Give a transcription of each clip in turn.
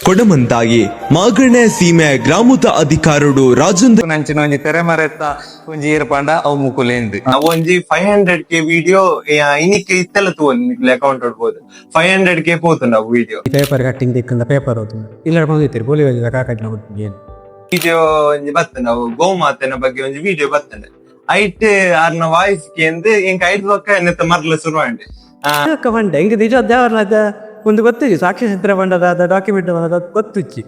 ಕೊಡಮಂತಾಯಿ ಮಾಗಣೆ ಸೀಮೆ ಗ್ರಾಮದ ಅಧಿಕಾರಡು ರಾಜೇಂದ್ರ ನಂಚಿನ ಒಂಜಿ ತೆರೆ ಮರೆತ್ತ ಒಂಜಿ ಏರ್ಪಾಂಡ ಅವು ಮುಕುಲೆಂದು ಒಂಜಿ 500K ವಿಡಿಯೋ ಇನಿಕ್ಕೆ ಇತ್ತೆಲ್ಲ ತೂವೊಂದು ಅಕೌಂಟ್ ಹೊಡ್ಬೋದು 500K ಪೋತುಂಡು ಅವು ವಿಡಿಯೋ ಪೇಪರ್ ಕಟ್ಟಿಂಗ್ ದಿಕ್ಕಂದ ಪೇಪರ್ ಹೋಗ್ತದೆ ಇಲ್ಲ ಬಂದಿರ್ತೀರಿ ಬೋಲಿ ಕಾಕಟ್ಟಿನ ಏನು ವಿಡಿಯೋ ಒಂಜಿ ಬರ್ತದೆ ನಾವು ಗೋಮಾತೆನ ಬಗ್ಗೆ ಒಂಜಿ ವಿಡಿಯೋ ಬರ್ತದೆ ಐಟ್ ಆರ್ನ ವಾಯ್ಸ್ ಕೇಂದ್ರ ಎಂಕ ಐಟ್ ಪಕ್ಕ ಎನ್ನತ್ತ ಮರ್ಲ ಶುರು ಮಾಡಿ ಬಂಡೆ ಇಂಕ ನಿಜ ದೇವರನಾದ ಒಂದು ಗೊತ್ತಿಜಿ ಸಾಕ್ಷಿ ಚಿತ್ರ ಬಂಡದ ಡಾಕ್ಯುಮೆಂಟ್ ಬಂದದ ಗೊತ್ತಿಚ್ಚಿ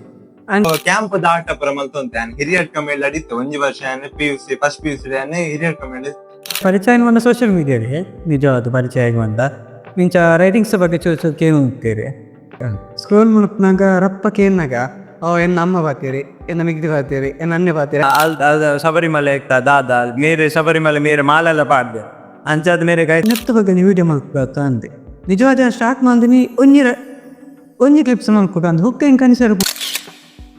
ಕ್ಯಾಂಪ್ ದಾಟ ಪ್ರಮಲ್ತೊಂತೆ ಹಿರಿಯರ್ ಕಮೇಲ್ ಅಡಿತ್ತು ಒಂಜಿ ವರ್ಷ PUC ಫಸ್ಟ್ PUC ಹಿರಿಯರ್ ಕಮೇಲ್ ಪರಿಚಯ ಬಂದ ಸೋಷಿಯಲ್ ಮೀಡಿಯಾಗೆ ನಿಜವಾದ ಪರಿಚಯ ಬಂದ ಮಿಂಚ ರೈಟಿಂಗ್ಸ್ ಬಗ್ಗೆ ಚೂರು ಕೇಳಿ ಹೋಗ್ತೀರಿ ಸ್ಕ್ರೋಲ್ ಮುಳುಪ್ನಾಗ ರಪ್ಪ ಕೇಳಿನಾಗ ಎನ್ನ ಅಮ್ಮ ಬಾತೀರಿ ಎನ್ನ ಮಿಗ್ದಿ ಬಾತೀರಿ ಎನ್ನ ಅನ್ಯ ಬಾತೀರಿ ಶಬರಿಮಲೆ ದಾದ ಮೇರೆ ಶಬರಿಮಲೆ ಮೇರೆ ಮಾಲೆಲ್ಲ ಪಾಡ್ದೆ ಅಂಚಾದ ಮೇರೆ ನೆತ್ತ ಬಗ್ಗೆ ನೀವು ವಿಡಿಯೋ ಮಾಡ್ಕೊತ ಅಂದೆ ನಿಜವಾದ ಸ್ಟಾರ್ಟ್ ಮಾಡಿದೀನಿ ಒಂಜಿ ಕ್ಲಿಪ್ಸ್ ಮಾಡ್ಕೊತ ಅಂದ್ ಹುಕ್ಕ ಹೆಂಗೆ ಕನಿಸರು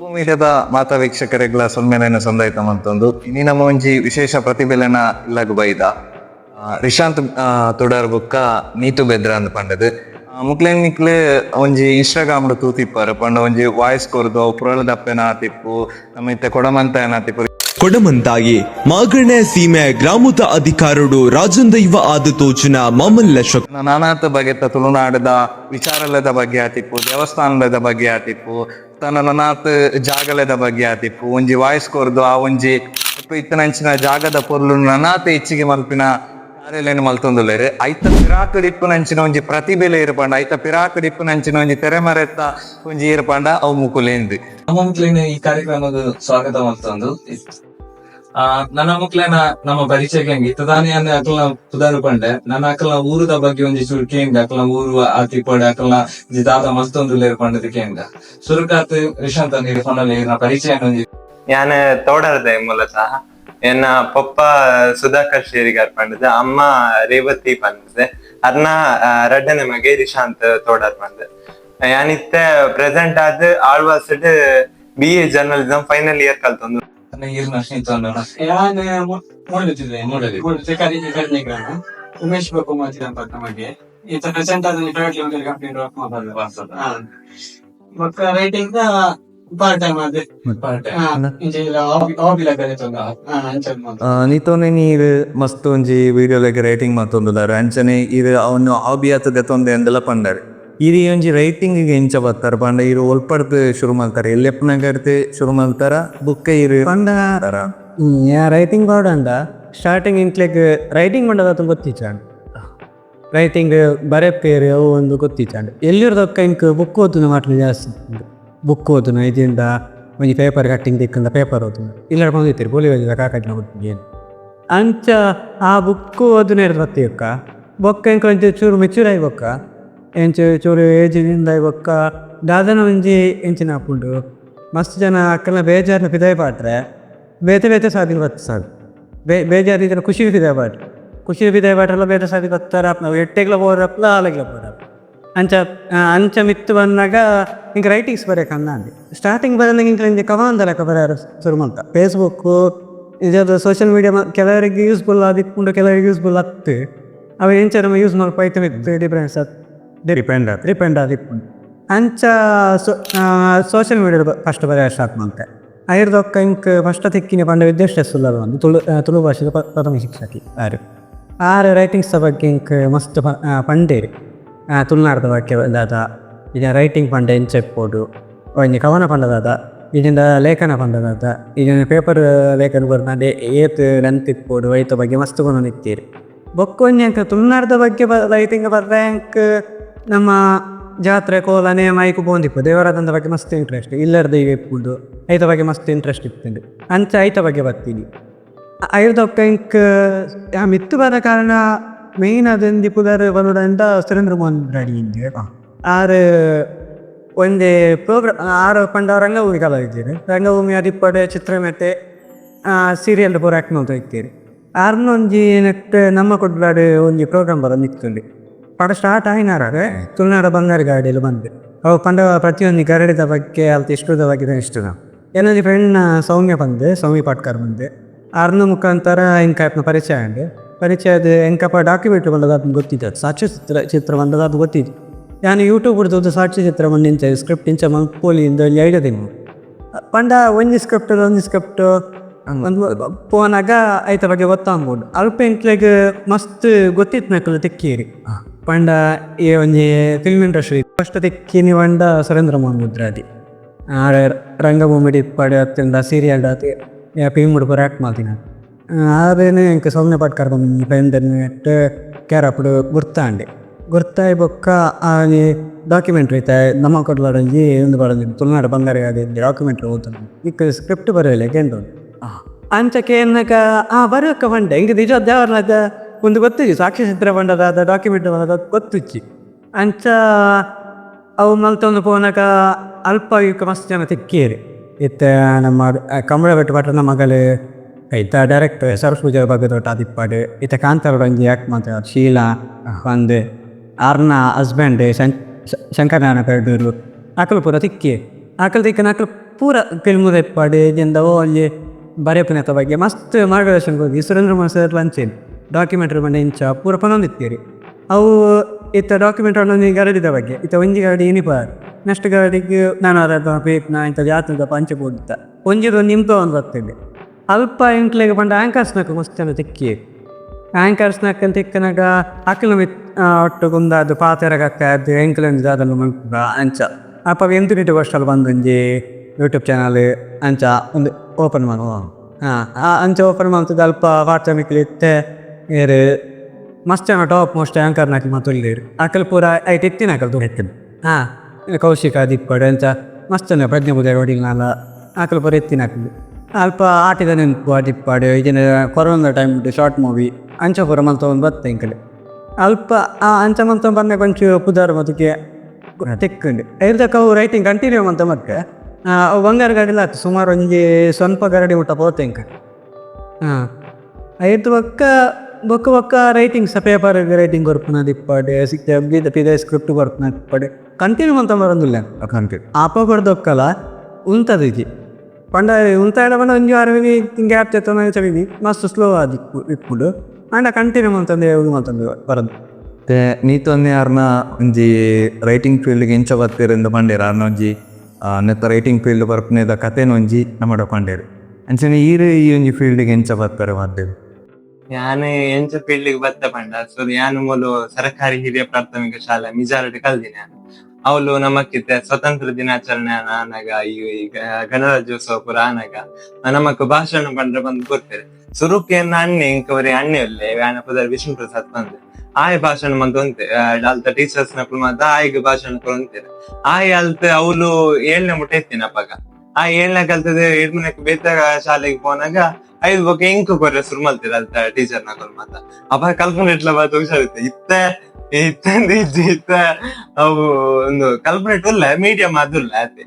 ಮೀಡಿಯಾದ ಮಾತಾ ವೀಕ್ಷಕರಿಗೆಲ್ಲ ಸೊಲ್ಮೆನ ಸಂದಾಯ್ತ ಮಂತೊಂದು ಇನಿ ನಮ್ಮ ಒಂಜಿ ವಿಶೇಷ ಪ್ರತಿಭೆಲೆನ ಇಲ್ಲಗ ಬೈದ ರಿಶಾಂತ್ ತೊಡರ್ ಬುಕ್ಕ ನೀತು ಬೆದ್ರ ಅಂದ್ ಪಂಡದು ಮುಕ್ಲೆ ಒಂಜಿ ಇನ್ಸ್ಟಾಗ್ರಾಮ್ ತೂತಿಪ್ಪಾರ ಪಂಡ ಒಂಜಿ ವಾಯ್ಸ್ ಕೊರ್ದು ಪುರಳ ದಪ್ಪೆನ ಆತಿಪ್ಪು ನಮ್ಮ ಇತ್ತೆ ಕೊಡಮಂತ ಆತಿಪ್ಪು ಕೊಡಮಂತಾಯಿ ಮಾಗಣೆ ಸೀಮೆ ಗ್ರಾಮದ ಅಧಿಕಾರಡು ರಾಜೇಂದ್ರ ಇವ ಆದ ತೋಚಿನ ಮಾಮಲ್ಲ ನಾನಾತ ಬಗೆತ ತುಳುನಾಡದ ವಿಚಾರಲದ ಬಗ್ಗೆ ಆತಿಪ್ಪು ದೇವಸ್ಥಾನದ ಬಗ್ಗೆ ಆತಿಪ್ಪು ತನ್ನ ನಾನಾತ್ ಜಾಗಲದ ಬಗ್ಗೆ ಆತಿಪ್ಪು ಒಂಜಿ ವಾಯ್ಸ್ ಕೊರ್ದು ಆ ಒಂಜಿ ಇತ್ತನಂಚಿನ ಜಾಗದ ಪೊರ್ಲು ನಾನಾತ ಹೆಚ್ಚಿಗೆ ಮಲ್ಪಿನ ಕಾರ್ಯಾಲಯನ ಮಲ್ತೊಂದುಲ್ಲೇರು ಐತ ಪಿರಾಕಡಿಪ್ಪು ನಂಚಿನ ಒಂಜಿ ಪ್ರತಿಭೆಲೆ ಇರ್ಪಂಡ ಐತ ಪಿರಾಕಡಿಪ್ಪು ನಂಚಿನ ಒಂಜಿ ತೆರೆ ಮರೆತ್ತ ಒಂಜಿ ಇರ್ಪಂಡ ಅವು ಮುಕುಲೇಂದು ಮುಕ್ಲಿನ ಈ ಕಾರ್ಯಕ್ರಮದ ಸ್ವಾಗತ ಮಾಡ್ತಂದು ನನ್ನ ಮುಕ್ಲೇನ ನಮ್ಮ ಪರಿಚಯಕ್ಕೆ ಹೆಂಗೆ ಇತ್ತದಾನೆ ಅಂದ್ರೆ ಅಕಲ್ನ ತುದಾರು ಪಂಡೆ ನನ್ನ ಅಕಲ್ನ ಊರದ ಬಗ್ಗೆ ಒಂಜಿ ಚೂರು ಕೇಂಗ ಅಕಲ್ನ ಊರು ಆತಿಪಡೆ ಅಕಲ್ನ ದಾದ ಮಸ್ತೊಂದು ಪಂಡದ ಕೇಂಗ ಸುರುಕಾತ್ ರಿಶಾಂತ್ ನೀರು ಫೋನಲ್ಲಿ ಪರಿಚಯ ഞാൻ തോടരുത് ಮೂಲತಃ ಎನ್ನ ಪಪ್ಪ ಸುಧಾಕರ್ ಶೇರಿಗಾರ್ ಪಂಡದ ಅಮ್ಮ ರೇವತಿ ಪಂಡದ ಅರ್ನ ರಡ್ಡನ ಮಗೆ ರಿಶಾಂತ್ ತೋಡರ್ ಪಂಡ ಯಾನಿತ್ತೆ ಪ್ರೆಸೆಂಟ್ ಆದ ಆಳ್ವಾಸಡ್ BA ಜರ್ನಲಿಸಂ ಫೈನಲ್ ಇಯರ್ ಕಲ್ತೊಂದು ಉಮೇಶ್ ಬಾಬು ಮಾತಿದ ಬಗ್ಗೆ ಈತ ಪ್ರೆಸೆಂಟ್ ಆದ company work writing part time ಅದೇ ನೀತೋನೆ ನೀರು ಮಸ್ತ್ ಒಂಜಿ ವಿಡಿಯೋ ಲೆಕ್ಕ ರೈಟಿಂಗ್ ಮಾತೊಂದುದಾರ ಅಂಚನೆ ಇದು ಅವನು ಹಾಬಿ ಆತದೆ ತೊಂದೆ ಎಂದೆಲ್ಲ ಪಂಡಾರೆ ಇದು ಒಂಜಿ ರೈಟಿಂಗ್ ಎಂಚ ಬರ್ತಾರ ಪಂಡ ಇರು ಒಲ್ಪಡ್ದು ಶುರು ಮಾಡ್ತಾರೆ ಎಲ್ಲೆಪ್ಪನಾಗರ್ತೆ ಶುರು ಮಾಡ್ತಾರ ಬುಕ್ಕ ಇರು ಪಂಡ ರೈಟಿಂಗ್ ಬಾರ್ಡ್ ಸ್ಟಾರ್ಟಿಂಗ್ ಇಂಟ್ಲೆಗ್ ರೈಟಿಂಗ್ ಮಾಡೋದು ಗೊತ್ತಿಚ್ಚಾಂಡ್ ರೈಟಿಂಗ್ ಬರೆಪೇರು ಅವು ಒಂದು ಗೊತ್ತಿಚ್ಚಾಂಡ್ ಎಲ್ಲಿರೋದಕ್ಕ ಇಂಕ್ ಬುಕ್ ಓದ್ತು ಮಾತ್ರ ಜಾಸ್ತಿ ಬುಕ್ ಓದ್ನು ಇದರಿಂದ ಒಂಜಿ ಪೇಪರ್ ಕಟ್ಟಿಂಗ್ ದಿಕ್ಕಂದ ಪೇಪರ್ ಓದ್ನು ಇಲ್ಲ ಬಂದಿರ್ತೀರಿ ಬೋಲಿ ಕಾಕಟ್ಟಿನ ಏನು ಅಂಚ ಆ ಬುಕ್ ಓದನೇ ಇರ್ತತಿ ಅಕ್ಕ ಬೊಕ್ಕ ಇಂಕ ಒಂಚೂರು ಚೂರು ಮೆಚೂರ್ ಆಯ್ಬೊಕ್ಕ ಎಂಚು ಚೂರು ಏಜಿನಿಂದ ಆಯ್ಬೊಕ್ಕ ದಾದನ ಒಂಜಿ ಎಂಚಿನ ಹಾಕೊಂಡು ಮಸ್ತ್ ಜನ ಅಕ್ಕನ ಬೇಜಾರನ್ನ ಫಿದಾಯ್ ಪಾಟ್ರೆ ಬೇತೆ ಸಾಧಿ ಬತ್ತು ಸಾಕು ಬೇಜಾರು ಇದನ್ನು ಖುಷಿ ಫಿದಾಯ್ ಪಾಟ್ರೆ ಖುಷಿ ಫಿದಾಯ್ ಪಾಟ್ರೆಲ್ಲ ಬೇತೆ ಸಾಧಿ ಬತ್ತಾರ ನಾವು ಎಟ್ಟೆಗ್ಲ ಬೋರಪ್ಲ ಆಲೆಗ್ಲ ಬೋರಪ್ಪ ಅಂಚ ಮಿತ್ತು ಬಂದಾಗ ಇಂಕ ರೈಟಿಂಗ್ಸ್ ಬರೆಯಕಂದ ಅಂದೆ ಸ್ಟಾರ್ಟಿಂಗ್ ಬರೋದಂಗೆ ಇಂಕ ಕಮಾಂದ ಲೆಕ್ಕ ಬರೆಯಾರ ಶುರು ಮಾಡ್ತಾ ಫೇಸ್ಬುಕ್ಕು ಇದದು ಸೋಷಿಯಲ್ ಮೀಡಿಯಾ ಕೆಲವರಿಗೆ ಯೂಸ್ಫುಲ್ ಆದಿಕ್ಕೊಂಡು ಕೆಲವರಿಗೆ ಯೂಸ್ಫುಲ್ ಆಗ್ತು ಅವು ಎಂಚ ನಮ್ಮ ಯೂಸ್ ಮಾಡ್ಕೊಯ್ತು ಮಿತ್ತು ಡಿಫ್ರೆನ್ಸ್ ಡಿಪೆಂಡ್ ಆದಿಕ್ಕೊಂಡು ಅಂಚ ಸೋಷಿಯಲ್ ಮೀಡಿಯಾ ಫಸ್ಟ್ ಬರೆಯ ಸ್ಟಾರ್ಟ್ ಮಾಡ್ತೆ ಐರ್ದೊಕ್ಕ ಇಂಕ ಫಸ್ಟ್ ತಿಕ್ಕಿನ ಪಂಡ ವಿದ್ಯಾಶ್ರೇಷ್ಠ ಒಂದು ತುಳು ಭಾಷೆದ ಪ್ರಥಮ ಶಿಕ್ಷಕಿ ಆರು ರೈಟಿಂಗ್ಸ್ ಬಗ್ಗೆ ಇಂಕ ಮಸ್ತ್ ಪಂಡೇರಿ ತುಳುನಾಡದ ಬಗ್ಗೆ ದಾದ ಈಗ ರೈಟಿಂಗ್ ಪಂಡ ಎಂಚೆಪ್ಪೋಡು ಒಂಜಿ ಕವನ ಪಂಡದಾದ ಇದರಿಂದ ಲೇಖನ ಪಂಡದಾದ ಇದನ್ನ ಪೇಪರ್ ಲೇಖನ ಬರ್ನಾಡೆ ಏತ್ ನೆನ್ಪಿಪ್ಪೋಡು ರೈತ ಬಗ್ಗೆ ಮಸ್ತ್ ಕೊಂಡು ನಿಂತೀರಿ ಬೊಕ್ಕೊಂಜಿ ಅಂಕ ತುಳುನಾಡದ ಬಗ್ಗೆ ರೈಟಿಂಗ್ ಬರ್ರೆ ಅಂಕ ನಮ್ಮ ಜಾತ್ರೆ ಕೋಲನೆ ಮೈಕು ಬೋಂದಿಪ್ಪು ದೇವರಾದಂಥ ಬಗ್ಗೆ ಮಸ್ತ್ ಇಂಟ್ರೆಸ್ಟ್ ಇಲ್ಲರ್ದ ಈಗ ಇಪ್ಪುದು ಐತ ಬಗ್ಗೆ ಮಸ್ತ್ ಇಂಟ್ರೆಸ್ಟ್ ಇಪ್ಪುಂಡು ಅಂಚ ಐತ ಬಗ್ಗೆ ಬರ್ತೀನಿ ಐದೊಕ್ಕ ಇಂಕ ಮಿತ್ತು ಬರ ಕಾರಣ മെയിൻ അതെന്തി പുതർ വന്നുടേണ്ട സുരേന്ദ്ര മോഹൻ റെഡി ആറ് ಒಂದೇ ಪ್ರೋಗ್ರಾಮ್ ಆರು ಪಂಡ ರಂಗಭೂಮಿ ಕಲಾ ಇದ್ದೀರಿ ರಂಗಭೂಮಿ ಅದಿಪ್ಪಡೆ ಚಿತ್ರಮೆತ್ತೆ ಸೀರಿಯಲ್ ಪೂರ ಆ್ಯಕ್ಟ್ ಮಾಡ್ತಾ ಇರ್ತೀರಿ ಆರ್ನೊಂಜಿ ನೆಟ್ ನಮ್ಮ ಕೊಡ್ಲಾಡು ಒಂಜಿ ಪ್ರೋಗ್ರಾಮ್ ಬರೋದು ನಿಂತ್ಕೊಂಡು ಪಡ ಸ್ಟಾರ್ಟ್ ಆಯ್ನಾರಾಗ ತುಳುನಾಡ ಬಂಗಾರ ಗಾಡಿಯಲ್ಲಿ ಬಂದು ಅವು ಪಂಡ ಪ್ರತಿಯೊಂದು ಗರಡಿದ ಬಗ್ಗೆ ಅಲ್ತ ಇಷ್ಟದ ಬಗ್ಗೆ ಇಷ್ಟು ನಾವು ಏನೊಂದು ಫ್ರೆಂಡ್ ಸೌಮ್ಯ ಪಾಟ್ಕರ್ ಬಂದೆ ಆರ್ನ ಮುಖಾಂತರ ಇಂಕ ಪರಿಚಯ ಅಂಡೆ ಪರಿಚಯದ ಎಂಕಪ್ಪ ಡಾಕ್ಯುಮೆಂಟ್ರಿ ಬಂದದ ಅದನ್ನು ಗೊತ್ತಿತ್ತು ಸಾಕ್ಷ್ಯ ಚಿತ್ರ ಬಂದದ ಅದು ಗೊತ್ತಿತ್ತು ನಾನು ಯೂಟ್ಯೂಬ್ ಹಿಡಿದು ಸಾಕ್ಷಿ ಚಿತ್ರ ಇಂಚ ಸ್ಕ್ರಿಪ್ಟ್ ಇಂಚ ಪೋಲಿ ಇಂದ ಐಡಿಯಾ ತಿನ್ನು ಪಂಡ ಒಂಜಿ ಸ್ಕ್ರಿಪ್ಟ್ ಒಂದು ಪೋನಾಗ ಐತ ಬಗ್ಗೆ ಗೊತ್ತಾಗ್ಬೋದು ಅಲ್ಪ ಇಂಟ್ಲೆಗ್ ಮಸ್ತ್ ಗೊತ್ತಿತ್ತು ನಕಲು ತಿಕ್ಕೀರಿ ಪಂಡ ಈ ಒಂಜಿ ಫಿಲ್ಮ್ ಇಂಡಸ್ಟ್ರಿ ಫಸ್ಟ್ ತಿಕ್ಕಿನಿ ಪಂಡ ಸುರೇಂದ್ರ ಮೋಹನ್ ಮುದ್ರಾದಿ ರಂಗಭೂಮಿ ಪಡೆ ಹತ್ತಿಂದ ಸೀರಿಯಲ್ ಆತಿ ಫಿಲ್ಮ್ ಪೂರ ಆ್ಯಕ್ಟ್ ಮಾಡ್ತೀನಿ ಅದೇನು ಇಂಕ ಸೊನ್ನೆ ಪಾಟ್ ಕರ್ಕೊಂಡು ಫ್ರೆಂಡ್ ಕ್ಯಾರಪ್ಪಡು ಗುರ್ತಾಯಿ ಬೊಕ್ಕ ಡಾಕ್ಯುಮೆಂಟ್ರಿ ಐತೆ ನಮ್ಮ ಕೊಡ್ಲಾಡಂಜಿ ಒಂದು ಬಡಂಜಿ ತುಳುನಾಡು ಬಂಗಾರ ಡಾಕ್ಯುಮೆಂಟ್ರಿ ಓದ್ತಾನೆ ಈಗ ಸ್ಕ್ರಿಪ್ಟ್ ಬರೋಲ್ಲ ಕೇಂದ್ರ ಅಂಚಕ್ಕೆ ಏನಕ ಬರೋಕ್ಕ ಬಂಡೆ ಹಿಂಗೆ ನಿಜ ದೇವರ್ನಾಗ ಒಂದು ಗೊತ್ತಿದ್ವಿ ಸಾಕ್ಷಿ ಚಿತ್ರ ಬಂಡದ ಡಾಕ್ಯುಮೆಂಟ್ರಿ ಬಂದದ ಗೊತ್ತಿಚ್ಚಿ ಅಂಚ ಅವು ಮಲ್ತೊಂದು ಪೋನಕ ಅಲ್ಪ ಇಕ್ಕ ಮಸ್ತ್ ಜನ ತಿಕ್ಕೇರಿ ಇತ್ತ ನಮ್ಮ ಕಮಲ ಬೆಟ್ಟು ಪಟ್ಟಣ ಮಗಳು ಐತ ಡೈರೆಕ್ಟರ್ ಸರಸ್ಪೂಜೆ ಬಗ್ಗೆ ದೊಡ್ಡ ಆದಿಪ್ಪಾಡು ಇತ್ತ ಕಾಂತಾರ ರಂಜಿ ಯಾಕೆ ಮಾತಾಡ ಶೀಲಾ ಒಂದು ಆರ್ನ ಹಸ್ಬೆಂಡ್ ಶಂಕರನಾರಾಯಣ ಕರಡೂರು ಆಕಲು ಪೂರ ತಿಕ್ಕಿ ಆಕಲು ಪೂರ ಫಿಲ್ಮು ತೆಪ್ಪಾಡು ಇದರಿಂದ ಅಲ್ಲಿ ಬರೆಯಪ್ಪನತ ಬಗ್ಗೆ ಮಸ್ತ್ ಮಾರ್ಗದರ್ಶನ ಹೋಗಿ ಸುರೇಂದ್ರ ಮೋಹನ್ ಲಂಚೇನು ಡಾಕ್ಯುಮೆಂಟ್ರಿ ಬಂದ ಇಂಚ ಪೂರ ಪನೊಂದಿತ್ತೀರಿ ಅವು ಇತ್ತ ಡಾಕ್ಯುಮೆಂಟ್ರಿ ಒಂದೊಂದು ಗರಡಿದ ಬಗ್ಗೆ ಇತ್ತ ಒಂಜಿ ಗರಡಿ ಏನಿಪಾರು ನೆಕ್ಸ್ಟ್ ಗರಡಿಗೆ ನಾನು ಅದ ಬೇಕ್ನಾ ಇಂಥ ಜಾತದ ಪಂಚಭೂತ ಒಂಜಿದು ನಿಮ್ದು ಒಂದು ಬರ್ತಿದ್ದೆ ಅಲ್ಪ ಇಂಟ್ಲೆಗೆ ಬಂದ ಆ್ಯಂಕರ್ಸ್ನಾಗ ಮಸ್ತ್ ಜನ ತಿಕ್ಕಿ ಆ್ಯಂಕರ್ಸ್ನಾಕ ತಿಕ್ಕನಾಗ ಅಕ್ಕಲ ಒಟ್ಟು ಗುಂದಾದು ಪಾತೆರಗಕ್ಕ ಅದು ಎಂಕಲಂಜು ಅದನ್ನು ಮಲ್ಪುಗ ಅಂಚ ಅಪ್ಪ ಎಂಟು ವರ್ಷಲ್ಲಿ ಬಂದೊಂಜಿ ಯೂಟ್ಯೂಬ್ ಚಾನಲ್ ಅಂಚ ಒಂದು ಓಪನ್ ಮಾಡುವ ಅಂಚ ಓಪನ್ ಮಾಡ್ತಿದ್ದ ಅಲ್ಪ ವಾಟ್ಸಪ್ಗೆ ಇತ್ತೆ ಏರು ಮಸ್ತ್ ಜನ ಟಾಪ್ ಮೋಸ್ಟ್ ಆ್ಯಂಕರ್ ನಾಕಿ ಮಾತುಳ್ಳೇರು ಆಕಲ್ ಪೂರ ಐಟ್ ಎತ್ತಿನ ಆಕಲ್ ದೂರ ಎತ್ತಿನ ಕೌಶಿಕ ದಿಪ್ಪಡು ಅಂಚ ಮಸ್ತ್ ಜನ ಪ್ರಜ್ಞೆ ಬುದ್ಧ ಹೊಡಿಲ್ನಲ್ಲ ಆಕಲ್ ಪೂರ ಎತ್ತಿನ ಹಾಕಲು ಅಲ್ಪ ಆಟಿದ ನೆನಪು ದಿಪ್ಪಾಡು ಇದನ್ನ ಕೊರೋನಾ ಟೈಮ್ ಶಾರ್ಟ್ ಮೂವಿ ಅಂಚ ಪೂರ ಮಲ್ತೊಂದು ಬತ್ತ ಇಂಕಲೆ ಅಲ್ಪ ಅಂಚ ಮಲ್ತೊಂದು ಬಂದಾಗ ಕೊಂಚ ಪುದಾರ ಮತಕ್ಕೆ ತೆಕ್ಕೊಂಡು ಇರ್ದಕ್ಕ ಅವು ರೈಟಿಂಗ್ ಕಂಟಿನ್ಯೂ ಅಂತ ಮತ್ತೆ ಅವು ಬಂಗಾರ ಗಾಡಿಲ್ಲ ಆಯ್ತು ಸುಮಾರು ಒಂಜಿ ಸ್ವಲ್ಪ ಗರಡಿ ಊಟ ಪೋತೆ ಇಂಕ ಐದು ಬೊಕ್ಕ ರೈಟಿಂಗ್ ಪೇಪರ್ ರೈಟಿಂಗ್ ಬರ್ಪುನ ದಿಪ್ಪಾಡು ಸಿಕ್ತ ಪಿದ ಸ್ಕ್ರಿಪ್ಟ್ ಬರ್ಪುನ ದಿಪ್ಪಾಡು ಕಂಟಿನ್ಯೂ ಅಂತ ಬರೋದಿಲ್ಲ ಕಂಟಿನ್ಯೂ ಆಪ ಬರ್ದೊಕ್ಕಲ್ಲ ಉಂತದಿಜಿ ಪಂಡ ಉಂತಾಡ ಬಂದ ಒಂಜಿ ವಾರವಿನಿ ಗ್ಯಾಪ್ ತೆತ್ತನ ಚವಿನಿ ಮಸ್ತ್ ಸ್ಲೋ ಆದಿಪ್ಪು ಇಪ್ಪುಡು ಅಂಡ ಕಂಟಿನ್ಯೂ ಅಂತಂದು ಮಾತಂದು ಬರೋದು ಮತ್ತೆ ನೀತೊಂದು ಯಾರನ್ನ ಒಂಜಿ ರೈಟಿಂಗ್ ಫೀಲ್ಡ್ಗೆ ಎಂಚ ಬರ್ತೀರಿಂದ ಪಂಡೇರ ಅರ್ನ ಒಂಜಿ ನೆತ್ತ ರೈಟಿಂಗ್ ಫೀಲ್ಡ್ ಬರ್ಪನೇದ ಕಥೆನ ಒಂಜಿ ನಮ್ಮಡ ಪಂಡೇರು ಅಂಚನೆ ಈ ಒಂಜಿ ಫೀಲ್ಡ್ಗೆ ಎಂಚ ಬರ್ತಾರೆ ಮಾಡ್ತೇವೆ ಯಾನ್ ಎಂಚ ಫೀಲ್ಡ್ಗೆ ಬತ್ತ ಪಂಡ ಸೊ ಯಾನು ಮೊದಲು ಸರ್ಕಾರಿ ಹಿರಿಯ ಪ್ರಾಥಮಿಕ ಶಾಲೆ ಮಿಜಾರಡ್ ಕಲ್ದಿನಿ ನಾನು ಅವಳು ನಮಕ್ಕಿತ್ತೆ ಸ್ವತಂತ್ರ ದಿನಾಚರಣೆ ಆನಾಗ ಈ ಗಣರಾಜ್ಯೋತ್ಸವ ಪೂರ ಆನಾಗ ನಮಕ್ ಭಾಷಣ ಪಂಡ್ರೆ ಬಂದು ಕೊಡ್ತಾರೆ ಸುರುಕ್ಕೆ ಅಣ್ಣೆ ಇಂಕವರಿ ಅಣ್ಣೆ ಒಳ್ಳೆ ವ್ಯಾನ ಪದರ ವಿಷ್ಣು ಪ್ರಸಾದ್ ಬಂದು ಆಯ್ ಭಾಷಣ ಮಂತ್ ಒಂತೆ ಅಲ್ತ ಟೀಚರ್ಸ್ ನಕಲು ಮಾತ ಆಯ್ಗೆ ಭಾಷಣ ಕೊಡ್ತಾರೆ ಆಯ್ ಅಲ್ತ ಅವಳು 7ನೇ ಮುಟ್ಟ ಎತ್ತೀನಿ ಅಪ್ಪಾಗ ಆ 7ನೇ ಕಲ್ತದೆ 7 ಬೇತ ಶಾಲೆಗೆ ಹೋನಾಗ 5 ಬಗ್ಗೆ ಇಂಕು ಕೊರ್ರೆ ಶುರು ಮಾಡ್ತೀರ ಅಲ್ತ ಟೀಚರ್ ನಕಲ್ ಮಾತ ಅಪ್ಪ ಕಲ್ಪನೆ ಇಟ್ಲ ಬಾತ್ ಹುಷಾರುತ್ತೆ ಇತ್ತ ಅವು ಒಂದು ಕಲ್ಪನೆ ಇಲ್ಲ ಮೀಡಿಯಂ ಅದುಲ್ಲ ಅತ್ತೆ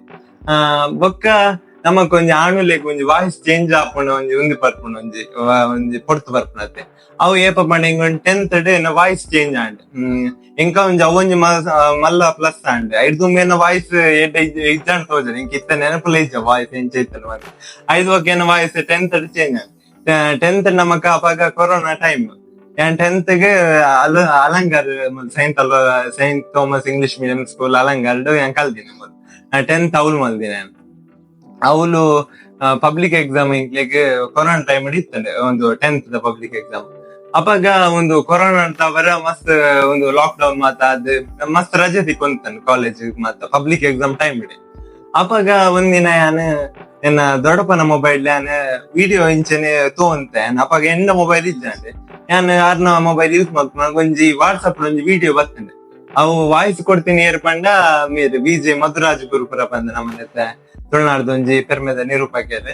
ಬೊಕ್ಕ ನಮಕ್ ಒಂಜಿ ಆಣುಲೆಗ್ ಒಂಜಿ ವಾಯ್ಸ್ ಚೇಂಜ್ ಆಪುಂಡ ಒಂಜಿ ಬರ್ಪುಂಡು ಒಂಜಿ ಪೊರ್ತು ಬರ್ಪುನತ್ತೆ ಅವು ಏಪ ಪಂಡ ಹಿಂಗ 10th day voice change and ಇಂಕ ಒಂಜಿ ಅವೊಂಜಿ ಮಲ್ಲ ಪ್ಲಸ್ ಆಂಡ್ ಐದು ಮೇನ ವಾಯ್ಸ್ ಇಜ್ಜಾಂಡ್ ತೋಜನ ಇಂಕ ಇತ್ತ ನೆನಪುಲ ಇಜ್ಜ ವಾಯ್ಸ್ ಎಂಚ ಇತ್ತನ ಐದು ಬಗ್ಗೆ voice 10th day change and 10th ನಮಕ್ ಅವಾಗ ಕೊರೋನಾ ಟೈಮ್ 10th ಗೆ Alangar saint Thomas English medium school ಅಲಂಗಾರ್ಡ್ ಕಲ್ದಿನಿ ಮೊದಲು 10th ಅವಳು ಮಲ್ದಿನಿ ನಾನು ಅವಳು ಪಬ್ಲಿಕ್ ಎಕ್ಸಾಮ್ ಇಂಗ್ಲಿಗೆ ಕೊರೋನಾ ಟೈಮ್ ಇತ್ತಂಡೆ ಒಂದು 10th ಪಬ್ಲಿಕ್ ಎಕ್ಸಾಮ್ ಅಪ್ಪಾಗ ಒಂದು ಕೊರೋನಾ ಅಂತ ಬರ ಮಸ್ತ್ ಒಂದು ಲಾಕ್ ಡೌನ್ ಮಾತ ಅದು ಮಸ್ತ್ ರಜೆ ತಿಕ್ಕೊಂತಾನೆ ಕಾಲೇಜ್ ಮಾತ ಪಬ್ಲಿಕ್ ಎಕ್ಸಾಮ್ ಟೈಮ್ ಇಡಿ ಅಪ್ಪಾಗ ಒಂದಿನ ಯಾನ್ ಎನ್ನ ದೊಡ್ಡಪ್ಪನ ಮೊಬೈಲ್ ಯಾನ್ ವಿಡಿಯೋ ಇಂಚನೆ ತೋಂತೆ ಅಪ್ಪಾಗ ಎಂಡ ಮೊಬೈಲ್ ಇದ್ದಂಡೆ ಯಾನ್ ಯಾರನ್ನ ಮೊಬೈಲ್ ಯೂಸ್ ಮಾಡ್ತೀನಿ ಒಂಜಿ ವಾಟ್ಸಪ್ ಒಂಜಿ ವಿಡಿಯೋ ಬರ್ತಂಡೆ ಅವು ವಾಯ್ಸ್ ಕೊಡ್ತೀನಿ ಏರ್ಪಂಡ ಮೀರ್ ವಿಜೆ ಮಧುರಾಜ್ ಗುರುಪುರ ಬಂದ ನಮ್ಮನೆ ತುಳುನಾಡ್ದು ಒಂಜಿ ಪೆರ್ಮೆದ ನಿರೂಪಕೇರಿ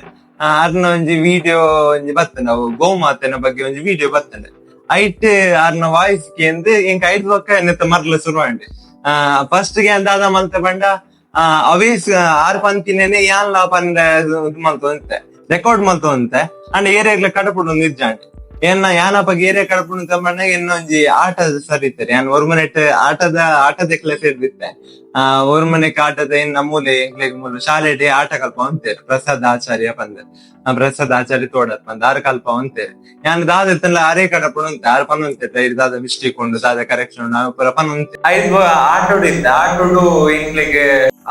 ಅರ್ನ ಒಂಜಿ ವಿಡಿಯೋ ಒಂಜಿ ಬರ್ತಂಡೆ ಅವು ಗೋಮಾತೆನ ಬಗ್ಗೆ ಒಂಜಿ ವಿಡಿಯೋ ಬರ್ತಂಡೆ ಐಟ್ ಅರ್ನ ವಾಯ್ಸ್ ಕೇಂದ್ರ ಇಂಕ 5 ಪಕ್ಕ ನೆತ್ತ ಮರ್ಲ ಶುರುವಾಂಡೆ ಫಸ್ಟ್ ಗೆ ಅಂದಾದ ಮಲ್ತ ಬಂಡ ಅವೇಸ್ ಆರ್ ಪಂತಿನೇನೆ ಯಾನ್ ಲಾ ಪಂಡ ಮಲ್ತಂತೆ ರೆಕಾರ್ಡ್ ಮಲ್ತಂತೆ ಅಂಡ್ ಏರಿಯಾಗ್ಲ ಕಡಪುಡು ನಿರ್ಜಾಂಡೆ ಯಾನಪ್ಪ ಗೇರೆ ಕಡಪುಣ ತಮ್ಮಣ್ಣ ಇನ್ನೊಂಜಿ ಆಟದ ಸರಿತಾರೆ ಯಾನ್ ஒரு ಮನೆಟ್ ಆಟದ ಕ್ಲಾಸ್ ಇರ್ದಿತ್ತೆ ஒரு ಮನೆಕ್ ಆಟದ ನಮ್ಮೂಲೆ ಎಂಕ್ಲೆಗ್ ಮೂಲ ಶಾಲೆಡೆ ಆಟ ಕಲ್ಪ ಅಂತೇರು ಪ್ರಸಾದ್ ಆಚಾರ್ಯ ಬಂದ ಪ್ರಸಾದ್ ಆಚಾರ್ಯ ತೋಡತ್ ಬಂದ ಆರು ಕಲ್ಪ ಅಂತೇರು ಯಾನ್ ದಾದತ್ತಲ್ಲ ಅರೆ ಕಡಪುಣ ಅಂತ ಆರು ಪನ್ ಅಂತೆ ದಾದ ಮಿಸ್ಟೇಕ್ ಉಂಡು ದಾದ ಕರೆಕ್ಷನ್ ನಾವು ಪುರ ಪನ್ ಅಂತೆ ಐದು ಆಟೋಡಿದ್ದ ಆಟೋಡು ಎಂಕ್ಲೆಗ್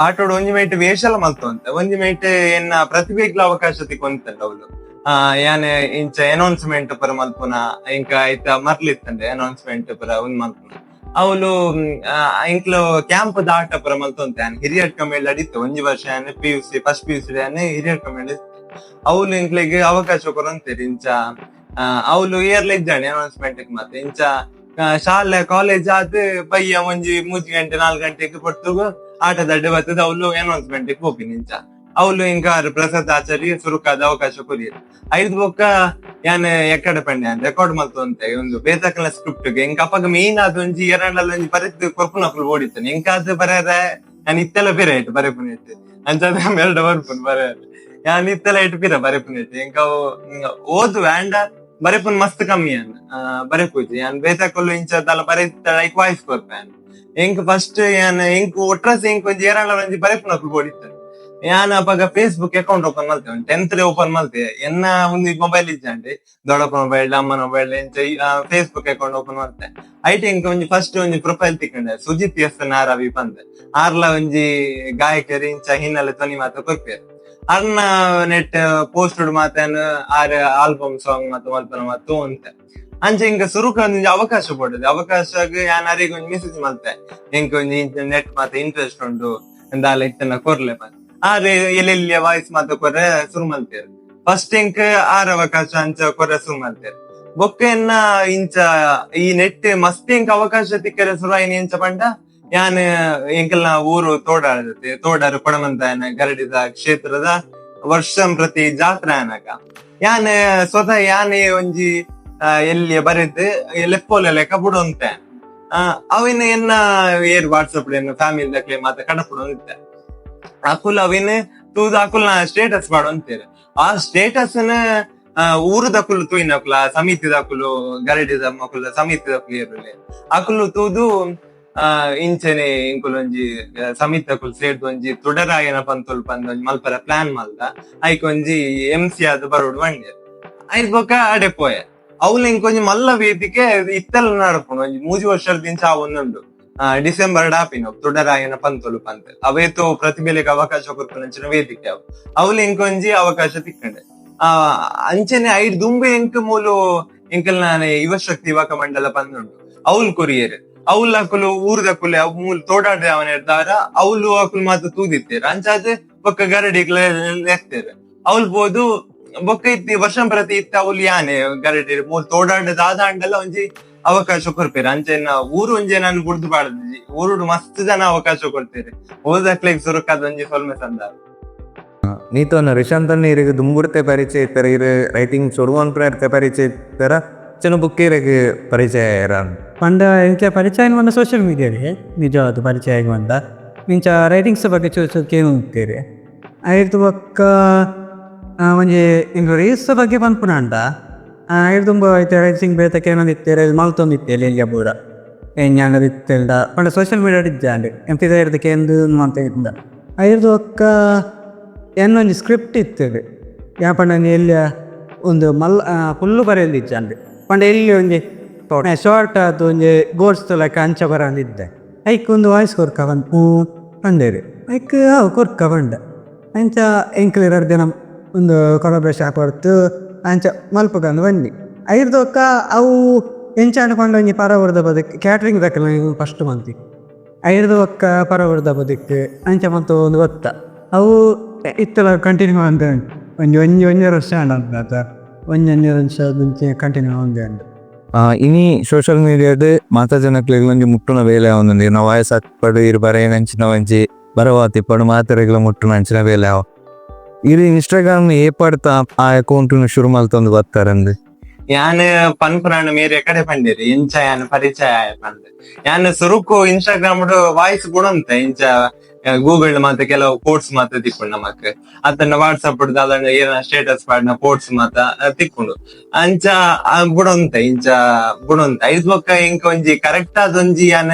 ಆಟೋಡು ಒಂಜಿ ಮೈಟ್ ವೇಷಲ ಮಲ್ತಂತೆ ಒಂಜಿ ಮೈಟ್ ಎನ್ನ ಪ್ರತಿಭೆಗ್ಲ ಅವಕಾಶ ತಿಕ್ಕೊಂತಲ್ಲ ಅವಳು ಯಾನ್ ಇಂಚ ಅನೌನ್ಸ್ಮೆಂಟ್ ಪರ ಮಲ್ಪುನ ಇಂಕ ಐತ ಮರ್ಲಿತ್ತಂದೆ ಅನೌನ್ಸ್ಮೆಂಟ್ ಪರ ಒಂದ್ ಮಲ್ಪುನ ಅವಳು ಇಂಕ್ಲು ಕ್ಯಾಂಪ್ ಆಟ ಪರ ಮಲ್ತೊಂತೆ ಹಿರಿಯರ್ ಕಮೇಳ್ ಅಡಿತ್ತು ಒಂಜಿ ವರ್ಷ PUC ಫಸ್ಟ್ PUC ಹಿರಿಯರ್ ಕಮೇಳ್ ಅವಳು ಇಂಕ್ಲೆಗ್ ಅವಕಾಶ ಕೊರಂತೇರಿ ಇಂಚ ಅವಳು ಇಯರ್ಲ ಇದ್ದಾಳೆ ಅನೌನ್ಸ್ಮೆಂಟ್ ಮತ್ತೆ ಇಂಚ ಶಾಲೆ ಕಾಲೇಜ್ ಆದ್ ಬಯ್ಯ ಒಂಜಿ 3 ಗಂಟೆ 4 ಗಂಟೆಗೆ ಕೊಟ್ಟು ಆಟದ ಅಡ್ಡೆ ಬರ್ತದ ಅವಳು ಅನೌನ್ಸ್ಮೆಂಟ್ ಹೋಗಿನಿ ಇಂಚ ಅವಳು ಇಂಕ ಪ್ರಸಾದ್ ಆಚಾರ್ಯ ಸುರುಕಾದ ಅವಕಾಶ ಕೊರಿಯರು ಐದು ಬೊಕ್ಕ ಯಾನ್ ಎಕ್ಕಡೆ ಪಂಡೆ ಅಂತ ರೆಕಾರ್ಡ್ ಮಲ್ತಂತೆ ಒಂದು ಬೇತಕಲ ಸ್ಕ್ರಿಪ್ಟ್ ಇಂಕ ಅಪ್ಪಗ ಮೇನ್ ಆದ ಒಂಜಿ ಎರಡಲ್ಲ ಒಂಜಿ ಬರೆದು ಕೊರ್ಪುನಪ್ಪಲು ಓಡಿತಾನೆ ಇಂಕ ಅದು ಬರೆಯದ ನಾನು ಇತ್ತೆಲ್ಲ ಬೇರೆ ಆಯ್ತು ಬರೆಪುನೇಟ್ ಅಂಚದ ಎರಡು ಬರ್ಪುನ್ ಬರೆಯದು ಯಾನ್ ಇತ್ತೆಲ್ಲ ಇಟ್ಟು ಪಿರ ಬರೆಪುನೇಟ್ ಇಂಕ ಓದು ವ್ಯಾಂಡ ಬರೆಪುನ್ ಮಸ್ತ್ ಕಮ್ಮಿ ಅನ್ ಬರೆಪೂಜಿ ಯಾನ್ ಬೇತಕಲ್ಲು ಇಂಚದಲ್ಲ ಬರೆತ ವಾಯ್ಸ್ ಕೊರ್ಪೇನ್ ಇಂಕ ಫಸ್ಟ್ ಯಾನ್ ಇಂಕ ಒಟ್ರಸ್ ಇಂಕ ಒಂಜಿ ಎರಡಲ್ಲ ಒಂಜಿ ಬರೆಪುನಪ್ಪಲು ಓಡಿತಾನೆ ಯಾನ್ ಅಪ್ಪಾಗ ಫೇಸ್ಬುಕ್ ಅಕೌಂಟ್ ಓಪನ್ ಮಾಡ್ತೇವೆ 10th ಓಪನ್ ಮಾಡ್ತೇವೆ ಎನ್ನ ಒಂದು ಮೊಬೈಲ್ ಇಜ್ಜಂಡೆ ದೊಡ್ಡಪ್ಪ ಮೊಬೈಲ್ ಅಮ್ಮನ ಮೊಬೈಲ್ ಫೇಸ್ಬುಕ್ ಅಕೌಂಟ್ ಓಪನ್ ಮಾಡ್ತೆ ಐಟಿ ಇಂಕ ಒಂಜಿ ಫಸ್ಟ್ ಒಂಜಿ ಪ್ರೊಫೈಲ್ ತಿಕ್ಕಂಡೆ ಸುಜಿತ್ ಎಸ್ ನಾರಾವಿ ಬಂದೆ ಆರ್ಲ ಒಂಜಿ ಗಾಯಕರಿ ಇಂಚ ಹಿನ್ನೆಲೆ ಧ್ವನಿ ಮಾತ ಕೊರ್ಪೇರು ಅರ್ನ ನೆಟ್ ಪೋಸ್ಟ್ ಮಾತೇನು ಆರ್ ಆಲ್ಬಮ್ ಸಾಂಗ್ ಮತ್ತು ಮಲ್ಪನ ಮತ್ತು ಅಂತೆ ಅಂಚೆ ಇಂಕ ಸುರುಕ ಒಂಜಿ ಅವಕಾಶ ಕೊಡುದು ಅವಕಾಶ ಯಾನ್ ಅರಿಗೆ ಒಂಜಿ ಮೆಸೇಜ್ ಮಾಡ್ತೆ ಇಂಕ ಒಂಜಿ ನೆಟ್ ಮತ್ತೆ ಇಂಟ್ರೆಸ್ಟ್ ಉಂಟು ಎಂದಾಲ ಇತ್ತನ ಕೊರ್ಲೆ ಬಂದ್ ಆದ್ರೆ ಎಲ್ಲೆಲ್ಲಿಯ ವಾಯ್ಸ್ ಮಾತ ಕೊರ್ರೆ ಶುರು ಮಲ್ತೇರು ಫಸ್ಟ್ ಇಂಕ್ ಆರ್ ಅವಕಾಶ ಅಂಚ ಕೊರ್ರೆ ಶುರು ಮಲ್ತೇರು ಬೊಕ್ಕ ಎನ್ನ ಇಂಚ ಈ ನೆಟ್ ಮಸ್ತ್ ಇಂಕ ಅವಕಾಶ ತಿಕ್ಕರೆ ಶುರು ಆಯ್ನ ಇಂಚ ಪಂಡ ಯಾನ್ ಎಂಕಲ್ನ ಊರು ತೋಡಾಡತೆ ತೋಡಾರು ಕೊಡಮಂತಾಯನ ಗರಡಿದ ಕ್ಷೇತ್ರದ ವರ್ಷಂ ಪ್ರತಿ ಜಾತ್ರೆ ಅನಕ ಯಾನ್ ಸ್ವತಃ ಯಾನೇ ಒಂಜಿ ಎಲ್ಲಿ ಬರೆದು ಲೆಪ್ಪೋಲೆ ಲೆಕ್ಕ ಬಿಡುವಂತೆ ಅವಿನ ಎನ್ನ ಏರ್ ವಾಟ್ಸಪ್ ಫ್ಯಾಮಿಲಿ ದಕ್ಲೆ ಮಾತ ಕಡಪುಡುತ್ತೆ ಅಕುಲ್ ಅವಿನ ತೂದ ಅಕುಲ್ನ ಸ್ಟೇಟಸ್ ಮಾಡು ಅಂತೀರ ಆ ಸ್ಟೇಟಸ್ ನ ಊರದ ಅಕುಲು ತೂಯಿನ ಅಕುಲ ಸಮಿತಿದ ಅಕುಲು ಗರಡಿದ ಮಕುಲ ಸಮಿತಿದ ಅಕುಲು ಇರಲಿ ಅಕುಲು ತೂದು ಇಂಚನೆ ಇಂಕುಲೊಂಜಿ ಸಮಿತಿ ಅಕುಲು ಸೇರ್ದು ಒಂಜಿ ತುಡರಾಯನ ಪಂತುಲ್ ಪಂದ್ ಒಂಜಿ ಮಲ್ಪರ ಪ್ಲಾನ್ ಮಲ್ದ ಐಕ್ ಒಂಜಿ MC ಆದ್ ಬರೋಡು ಬಂಡೆ ಐದ್ ಬೊಕ್ಕ ಅಡೆ ಪೋಯೆ ಅವ್ಲ ಇಂಕೊಂಜಿ ಮಲ್ಲ ವೇದಿಕೆ ಇತ್ತೆಲ್ಲ ನಡಪುಂಡು ಒಂಜಿ 3 ವರ್ಷದಿಂದ ಒಂದುಂಡು ಡಿಸೆಂಬರ್ ಡಾಪಿನ ತುಡರಾಯನ ಪಂತೊಲು ಪಂತ ಅವೇತೋ ಪ್ರತಿಭೆಲೆಗೆ ಅವಕಾಶ ಕೊರ್ಪುನಂಚಿನ ವೇದಿಕೆ ಅವು ಅವ್ಲು ಇಂಕೊಂಜಿ ಅವಕಾಶ ತಿಕ್ಕಂಡೆ ಅಂಚನೆ ಐಡ್ ದುಂಬೆ ಎಂಕ್ ಮೂಲು ಎಂಕಲ್ ನಾನೇ ಯುವ ಶಕ್ತಿ ಯುವಕ ಮಂಡಲ ಪಂದುಂಡು ಅವ್ಲು ಕೊರಿಯರ್ ಅವ್ಲ ಅಕುಲು ಊರ್ದಕುಲೆ ಮೂಲ್ ತೋಡಾಡ ಅವನ ಇರ್ದಾರ ಅವ್ಲು ಅಕುಲು ಮಾತ್ರ ತೂದಿತ್ತೇರ ಅಂಚಾದ ಬೊಕ್ಕ ಗರಡಿಗ್ಲ ಲೆಕ್ತೇರ ಅವ್ಲು ಬೋದು ಬೊಕ್ಕ ಇತ್ತಿ ವರ್ಷ ಪ್ರತಿ ಇತ್ತ ಅವ್ಲು ಯಾನೆ ಗರಡಿ ಮೂಲ್ ತೋಡಾಡದ ಆದಾಂಡಲ್ಲ ಒಂಜಿ ಅವಕಾಶ ಕೊಡ್ಪೇರಿ ಅಂಚೆನ ಊರು ಒಂಜೆ ನಾನು ಗುಡ್ದು ಬಾಳದಿ ಊರುಡು ಮಸ್ತ್ ಜನ ಅವಕಾಶ ಕೊಡ್ತೇರಿ ಓದಕ್ಲೆಗ್ ಸುರುಕಾದ ಒಂಜಿ ಸೊಲ್ಮೆ ಸಂದ ನೀತು ರಿಶಾಂತ್ ಇರಿಗೆ ದುಂಬುಡ್ತೆ ಪರಿಚಯ ಇತ್ತರ ಇರು ರೈಟಿಂಗ್ ಸುರುವಂತ ಪರಿಚಯ ಇತ್ತರ ಚೆನ್ನ ಬುಕ್ ಇರಿಗೆ ಪರಿಚಯ ಇರಾನ್ ಪಂಡ ಇಂಚ ಪರಿಚಯ ಬಂದ ಸೋಷಿಯಲ್ ಮೀಡಿಯಾಗೆ ನಿಜವಾದ ಪರಿಚಯ ಬಂದ ಇಂಚ ರೈಟಿಂಗ್ಸ್ ಬಗ್ಗೆ ಚೂಸೋಕೆ ಹೋಗ್ತೀರಿ ಆಯ್ತು ಬೊಕ್ಕ ಒಂಜಿ ಇಂದು ರೀಲ್ಸ್ ಬಗ್ಗೆ ಪನ್ಪುನ ಅಂಡ ಇದು ತುಂಬ ಐತೆ ರೈಟಿಂಗ್ ಬೇತಕ್ಕೆ ಏನೊಂದು ಇತ್ತೇರೆ ಮಲ್ತೊಂದಿತ್ತೇಳಿ ಎಲ್ಲಿಯ ಪೂರ ಏನ್ಯಾನದು ಇತ್ತೆಲ್ದ ಪಂಡ ಸೋಷಿಯಲ್ ಮೀಡಿಯಾ ಇದ್ದಾಂಡೆ ಎಂಪಿದ ಇರೋದಕ್ಕೆ ಎಂದು ಅಂತ ಇದ್ದ ಐದು ಒಕ್ಕ ಏನೊಂದು ಸ್ಕ್ರಿಪ್ಟ್ ಇತ್ತೇವೆ ಯಾ ಪಂಡ ಎಲ್ಲಿಯ ಒಂದು ಫುಲ್ಲು ಬರೆಯಲ್ಲಿದ್ದಾಂಡೆ ಪಂಡ ಎಲ್ಲಿ ಒಂಜಿ ಶಾರ್ಟ್ ಆದ ಒಂಜಿ ಗೋಡ್ಸ್ ತೊಲಕ ಅಂಚ ಬರಂದಿದ್ದೆ ಐಕ್ ಒಂದು ವಾಯ್ಸ್ ಕೊರ್ಕ ಬಂದು ಪಂಡೇರಿ ಐಕ್ ಅವು ಕೊರ್ಕ ಬಂಡ ಅಂಚ ಎಂಕ್ಲಿರ ದಿನ ಒಂದು ಕೊಲಬ್ರೇಷನ್ ಹಾಕೊಡ್ತು ಅಂಚ ಮಲ್ಪಗಂದು ಬನ್ನಿ ಐದಕ್ಕ ಅವು ಎಂಚ ಅನ್ಕೊಂಡು ಒಂಜಿ ಪರವರ್ದ ಬದುಕು ಕ್ಯಾಟ್ರಿಂಗ್ ದಕ್ಕಲ್ಲ ಫಸ್ಟ್ ಮಂತಿ ಐದು ಒಕ್ಕ ಪರವರ್ದ ಬದುಕು ಅಂಚ ಮತ್ತು ಒಂದು ಗೊತ್ತ ಅವು ಇತ್ತಲ್ಲ ಕಂಟಿನ್ಯೂ ಅಂತ ಒಂಜಿ ವರ್ಷ ಅಂತ ಒಂಜಿ ವರ್ಷ ಕಂಟಿನ್ಯೂ ಒಂದೇ ಅಂಡ್ ಇನಿ ಸೋಷಿಯಲ್ ಮೀಡಿಯಾದ ಮಾತಾ ಜನಕ್ಲೆ ಒಂಜಿ ಮುಟ್ಟುನ ವೇಲೆ ಅವನಂದಿ ನಾವು ವಾಯ್ಸ್ ಹಾಕ್ಪಡು ಇರು ಬರೆಯನಂಚಿನ ಒಂಜಿ ಬರವಾತಿಪ್ಪಡು ಮಾತಾರೆಗ್ಲ ಮುಟ್ಟುನ ಅಂಚಿನ ವೇಲೆ ಅವ ಇದು ಇನ್ಸ್ಟಾಗ್ರಾಮ್ ಏಪಡ್ತಾ ಆ ಅಕೌಂಟ್ ಶುರು ಮಲ್ತೊಂದು ಬರ್ತಾರಂದು ಯಾನ್ ಪನ್ಪುರಾಣ ಮೇರೆ ಕಡೆ ಪಂಡೇರಿ ಇಂಚ ಯಾನ್ ಪರಿಚಯ ಪಂಡೆ ಯಾನ್ ಸುರುಕು ಇನ್ಸ್ಟಾಗ್ರಾಮ್ ವಾಯ್ಸ್ ಗುಣಂತ ಇಂಚ ಗೂಗಲ್ ಮಾತ ಕೆಲವು ಕೋಟ್ಸ್ ಮಾತ ತಿಕ್ಕೊಂಡು ನಮಕ್ ಅದನ್ನ ವಾಟ್ಸಪ್ ಅದನ್ನ ಏನ ಸ್ಟೇಟಸ್ ಪಾಡ್ನ ಕೋಟ್ಸ್ ಮಾತ ತಿಕ್ಕೊಂಡು ಅಂಚ ಬುಡೊಂತ ಇಂಚ ಬುಡೊಂತ ಐದ್ ಬೊಕ್ಕ ಇಂಕ ಒಂಜಿ ಕರೆಕ್ಟ್ ಆದ ಒಂಜಿ ಯಾನ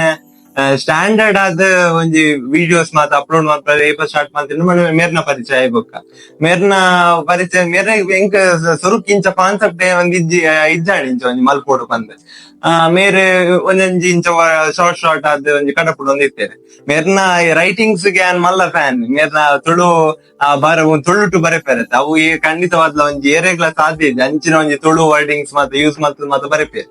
ಸ್ಟ್ಯಾಂಡರ್ಡ್ ಆದ ಒಂಜಿ ವಿಡಿಯೋಸ್ ಮಾತ ಅಪ್ಲೋಡ್ ಮಾಡ್ತಾರೆ ಸ್ಟಾರ್ಟ್ ಮಾಡ್ತೀನಿ ಮೇರ್ನ ಪರಿಚಯ ಆಯ್ಬೊಕ್ಕ ಮೇರ್ನ ಪರಿಚಯ ಮೇರ್ನ ಎಂಕ್ ಸ್ವರೂಪ್ ಇಂಚ ಕಾನ್ಸೆಪ್ಟ್ ಒಂದ್ ಇಜ್ಜಾಡಿ ಇಂಚ ಒಂಜಿ ಮಲ್ಪೋಡು ಬಂದ್ ಮೇರೆ ಒಂದೊಂಜಿ ಇಂಚ ಶಾರ್ಟ್ ಆದ ಒಂಜಿ ಕಡಪುಡು ಒಂದಿತ್ತೇನೆ ಮೇರ್ನ ರೈಟಿಂಗ್ಸ್ ಗೆ ಮಲ್ಲ ಫ್ಯಾನ್ ಮೇರ್ನ ತುಳು ತುಳುಟು ಬರೆಪೇರತ್ತೆ ಅವು ಖಂಡಿತವಾದ್ಲ ಒಂಜಿ ಏರೆಗ್ಲ ಸಾಧ್ಯ ಇದೆ ಅಂಚಿನ ಒಂಜಿ ತುಳು ವರ್ಡಿಂಗ್ಸ್ ಮಾತ ಯೂಸ್ ಮಾತ ಬರೆಪೇರು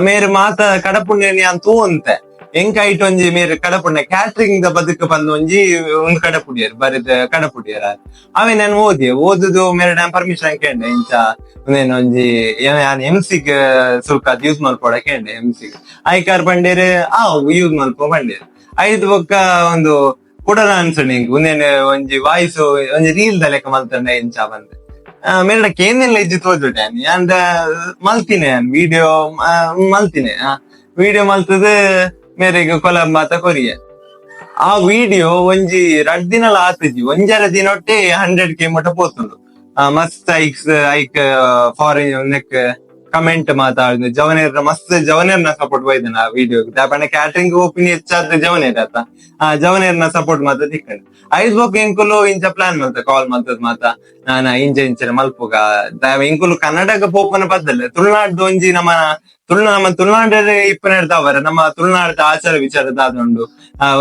ಮೇರೆ ಮಾತ ಕಡಪುಣ್ಯ ಅಂತ ತೂ ಅಂತೆ ಎಂಕ ಐಟ್ ಒಂಜಿ ಮೇರೆ ಕಡಪುಣ್ಯ ಕ್ಯಾಟ್ರಿಂಗ್ ದ ಬದುಕು ಬಂದು ಒಂಜಿ ಒಂದ್ ಕಡಪುಡಿಯರ್ ಬರಿದ ಕಡಪುಡಿಯರ ಅವೇ ನಾನು ಓದುದು ಮೇರೆ ನಾನು ಪರ್ಮಿಷನ್ ಕೇಂಡೆ ಇಂಚ ಒಂಜಿ MC ಸುಲ್ಕ ಯೂಸ್ ಮಲ್ಪೋಡ ಕೇಂಡೆ MC ಐಕಾರ್ ಬಂಡೇರೆ ಯೂಸ್ ಮಲ್ಪೋ ಬಂಡೇರು ಐದು ಬೊಕ್ಕ ಒಂದು ಕುಡಲ ಅನ್ಸಣಿಂಗ್ ಒಂದೇನೆ ಒಂಜಿ ವಾಯ್ಸ್ ಒಂಜಿ ರೀಲ್ ದ ಲೆಕ್ಕ ಮಲ್ತಂಡೆ ಇಂಚ ಬಂದೆ ಮೇಡಕ್ಕೆ ಏನೆಲ್ಲ ಇದ್ದು ತೋಜುಡೆ ಅಂದ ಮಲ್ತಿನಿ ವಿಡಿಯೋ ಮಲ್ತಿನಿ ವಿಡಿಯೋ ಮಲ್ತದ ಮೇರೆಗೆ ಕೊಲಬ್ ಮಾತ ಕೊರಿಯ ಆ ವಿಡಿಯೋ ಒಂಜಿ 2 ದಿನ ಆತಿಜಿ ಒಂಜರ ದಿನ ಒಟ್ಟೆ 100K ಮಟ್ಟ ಪೋತುಂಡು ಮಸ್ತ್ ಐಕ್ ಫಾರಿನ್ ನೆಕ್ ಕಮೆಂಟ್ ಮಾತಾಡಿದ ಜವನೇರ್ನ ಮಸ್ತ್ ಜವನೇರ್ನ ಸಪೋರ್ಟ್ ಬೈದನ ಆ ವಿಡಿಯೋಗೆ ದಾಪಣ್ಣ ಕ್ಯಾಟ್ರಿಂಗ್ ಓಪಿನಿ ಹೆಚ್ಚಾದ ಜವನೇರ್ ಆತ ಆ ಜವನೇರ್ನ ಸಪೋರ್ಟ್ ಮಾತ ತಿಕ್ಕಂಡು ಐದ್ ಬೊಕ್ಕ ಎಂಕುಲು ಇಂಚ ಪ್ಲಾನ್ ಮಾಡ್ತ ಕಾಲ್ ಮಾಡ್ತದ ಮಾತ ನಾನ ಇಂಚ ಮಲ್ಪುಗ ಎಂಕುಲು ಕನ್ನಡಗ ಪೋಪನ ಬದ್ದಲ್ಲ ತುಳುನಾಡ್ದು ಒಂಜಿ ನಮ್ಮ ತುಳುನಾಡ ಇಪ್ಪನೆಡ್ತಾವರ ನಮ್ಮ ತುಳುನಾಡದ ಆಚಾರ ವಿಚಾರದ ಆದುಂಡು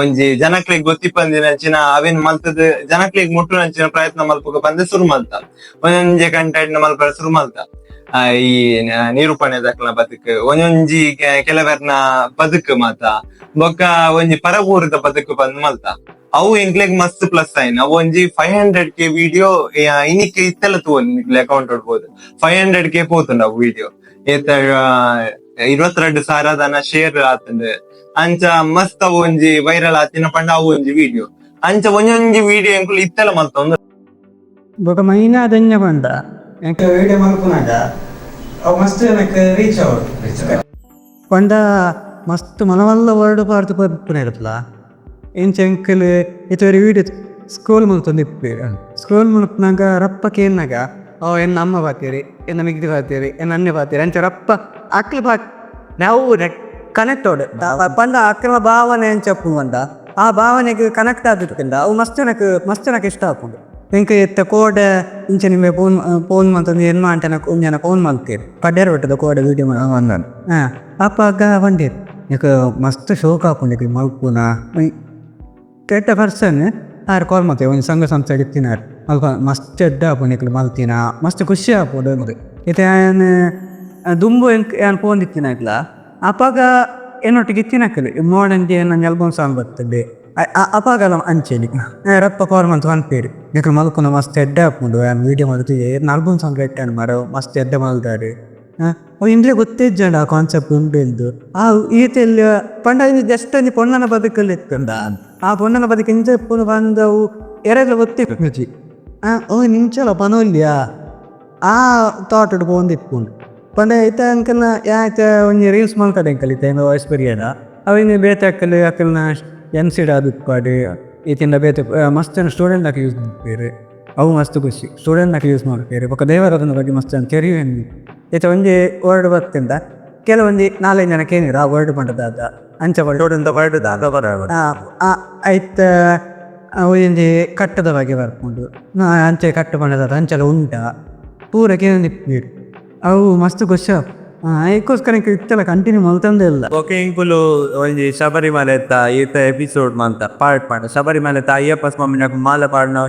ಒಂಜಿ ಜನಕ್ಲಿಗ್ ಗೊತ್ತಿಪ್ಪಂದಿನಂಚಿನ ಅವೇನ್ ಮಲ್ತದ ಜನಕ್ಲಿಗ್ ಮುಟ್ಟುನಂಚಿನ ಪ್ರಯತ್ನ ಮಲ್ಪುಗ ಬಂದ ಶುರು ಮಲ್ತ ಒಂದೊಂಜಿ ಕಂಟೆಂಟ್ ಮಲ್ಪ ಶುರು ಮಲ್ತ ಈ ನಿರೂಪಣೆ ದಕ್ಲ ಬದುಕು ಒಂದೊಂಜಿ ಕೆಲವರ್ನ ಬದುಕು ಮಾತ ಬೊಕ್ಕ ಒಂಜಿ ಪರಪೂರದ ಬದುಕು ಬಂದ್ ಮಲ್ತ ಅವು ಎಂಕ್ಲೆಗ್ ಮಸ್ತ್ ಪ್ಲಸ್ ಆಯ್ನ ಅವು ಒಂಜಿ 500K ವಿಡಿಯೋ ಇನಿಕ್ ಇತ್ತೆಲ್ಲ ತೂವಲ್ ಅಕೌಂಟ್ ಹೊಡ್ಬೋದು 500K ಪೋತುಂಡು ಅವು ವಿಡಿಯೋ 22,000 ಶೇರ್ ಆತಂಡ್ ಅಂಚ ಮಸ್ತ್ ಅವು ಒಂಜಿ ವೈರಲ್ ಆತಿನ ಪಂಡ ಅವು ಒಂಜಿ ವಿಡಿಯೋ ಅಂಚ ಒಂಜೊಂಜಿ ವಿಡಿಯೋ ಎಂಕುಲು ಇತ್ತೆಲ್ಲ ಮಲ್ತೊಂದು ಬೊಕ ಮೈನಾ ದಂಜ ಬಂದ ಎಂಕ ವಿಡಿಯೋ ಮಲ್ಪುನಾಗ ಅವು ಮಸ್ತ್ ಜನಕ್ಕೆ ರೀಚ್ ಆಗೋದು ಪಂಡ ಮಸ್ತ್ ಮನವಲ್ಲ ವರ್ಡ್ ಪಾರ್ದು ಪರ್ಪುನ ಇರುತ್ತಲ್ಲ ಇಂಚ ಎಂಕಲ್ ಇತ್ತವರಿ ವಿಡಿಯೋ ಸ್ಕ್ರೋಲ್ ಮಲ್ತೊಂದು ಇಪ್ಪೇರು ಸ್ಕ್ರೋಲ್ ಮಲ್ಪನಾಗ ರಪ್ಪಕ್ಕೆ ಏನಾಗ ಎನ್ನ ಅಮ್ಮ ಬಾತೀರಿ ಎನ್ನ ಮಿಗ್ದಿ ಬಾತೀರಿ ಎನ್ನ ಅನ್ಯ ಬಾತೀರಿ ಅಂಚ ರಪ್ಪ ಅಕ್ಲು ನಾವು ಕನೆಕ್ಟ್ ಓಡು ಪಂಡ ಅಕ್ಲ ಭಾವನೆ ಅಂಚಪ್ಪು ಅಂದ ಆ ಭಾವನೆಗೆ ಕನೆಕ್ಟ್ ಆದಿರ್ಕಿಂದ ಅವು ಮಸ್ತ್ ಜನಕ್ಕೆ ಇಷ್ಟ ಹಾಕೊಂಡು ಎಂಕ ಎತ್ತ ಕೋಡ ಇಂಚ ನಿಮಗೆ ಫೋನ್ ಮಾಡ್ತಂದು ಏನು ಮಾಡ್ತಾನೆ ಒಂಜನ ಫೋನ್ ಮಾಡ್ತೀರಿ ಪಡ್ಯಾರ ಬಿಟ್ಟದ ಕೋಡ ವೀಡಿಯೋ ಅಂದನು ಅಪ್ಪಾಗ ಬಂದಿರಿ ಯಾಕೆ ಮಸ್ತ್ ಶೋಕ್ ಹಾಕೊಂಡಿದ್ರಿ ಮಲ್ಪುನ ಕೆಟ್ಟ ಪರ್ಸನ್ ಕಾಲ್ ಮಾಡ್ತೇವೆ ಒಂದು ಸಂಘ ಸಂಸ್ಥೆ ಇತ್ತಿನಾರು ಅಲ್ಪ ಮಸ್ತ್ ಎಡ್ಡ ಹಾಕೊಂಡಿಕ್ಲು ಮಲ್ತಿನ ಮಸ್ತ್ ಖುಷಿ ಹಾಕೋದು ಅಂದ್ರೆ ಇದು ದುಂಬು ಏನು ಫೋನ್ ಇತ್ತಿನಾಗ್ಲ ಅಪ್ಪಾಗ ಏನೊಟ್ಟಿಗೆ ಇತ್ತಿನಾಕಲಿ ಮೋಡಂಜಿ ನಂಗೆ ಆಲ್ಬಮ್ ಸಾಂಗ್ ಬರ್ತದೆ ಅಪ್ಪಾಗಲ್ಲ ಅಂಚೇಲಿ ರಪ್ಪ ಕಾಲ್ ಮಾಡ್ತು ಅನ್ಪೇರಿ ಯಾಕೆ ಮಲ್ಕೊಂಡು ಮಸ್ತ್ ಎಡ್ಡ ಹಾಕೊಂಡು ವೀಡಿಯೋ ಮಾಡ್ತೀವಿ ಆಲ್ಬಮ್ ಸಾಂಗ್ ಇಟ್ಟಾನು ಮರ ಮಸ್ತ್ ಎಡ್ಡ ಮಲ್ದಾರಿ ಅವು ಇಂದ್ಲೇ ಗೊತ್ತಿಜ್ಜಂಡ ಆ ಕಾನ್ಸೆಪ್ಟ್ ಉಂಟು ಈತೆಲ್ಲ ಪಂಡ ಜಸ್ಟ್ ಒಂದು ಪೊಣ್ಣನ ಬದುಕಲ್ಲಿ ಇತ್ತಂದ ಆ ಪೊಣ್ಣನ ಬದುಕು ಇಂಚ ಪುನಃ ಬಂದವು ಎರಡ್ಲ ಗೊತ್ತಿತ್ತು ನಿಂಚಲ ಪನೋಲ್ಯ ಆ ಥಾಟ್ ಬಂದಿಟ್ಕೊಂಡು ಪಂಡ ಐತ ಅಂಕಲ್ನ ಯಾಕೆ ಒಂದು ರೀಲ್ಸ್ ಮಾಡ್ತಾರೆ ಅಂಕಲ್ ಇತ್ತ ವಾಯ್ಸ್ ಬರಿಯದ ಅವಿನ ಬೇತೆ ಅಕ್ಕಲ್ಲಿ ಅಕ್ಕಲ್ನ MC ಪಾಡಿ ಈತಿಂದ ಬೇತೆ ಮಸ್ತ್ ಸ್ಟೂಡೆಂಟ್ ಹಾಕಿ ಯೂಸ್ ಮಾಡ್ತಾರೆ ಅವು ಮಸ್ತ್ ಖುಷಿ ಸ್ಟೂಡೆಂಟ್ ಹಾಕಿ ಯೂಸ್ ಮಾಡ್ತಾರೆ ಬೊಕ್ಕ ದೇವರದನ್ನ ಬಗ್ಗೆ ಮಸ್ತ್ ಅಂತ ತೆರಿವೇನು ಈತ ಒಂಜಿ ವರ್ಡ್ ಬರ್ತಿಂದ ಕೆಲವೊಂದು 4-5 ಜನಕ್ಕೆ ಏನಿರ ಆ ವರ್ಡ್ ಮಾಡೋದಾದ ಅಂಚ ವರ್ಡ್ ಆಯ್ತ ಒಂಜಿ ಕಟ್ಟದ ಬಗ್ಗೆ ಬರ್ಕೊಂಡು ಅಂಚೆ ಕಟ್ಟು ಮಾಡೋದಾದ ಅಂಚೆಲ್ಲ ಉಂಟ ಪೂರ ಕೇಳಿಟ್ಟು ಅವು ಮಸ್ತ್ ಖುಷಿ ಅದಕ್ಕೋಸ್ಕರ ಇತ್ತಲ್ಲ ಕಂಟಿನ್ಯೂ ಮಲ್ತಂದೇ ಇಲ್ಲ ಓಕೆ ಇಂಕುಲು ಒಂಜಿ ಶಬರಿಮಲೆ ಎತ್ತ ಈತ ಎಪಿಸೋಡ್ ಮಂತ ಪಾರ್ಟ್ ಮಾಡ ಶಬರಿಮಲೆ ಎತ್ತ ಅಯ್ಯಪ್ಪ ಸ್ವಾಮಿ ಮಾಲೆ ಪಾಡ್ನ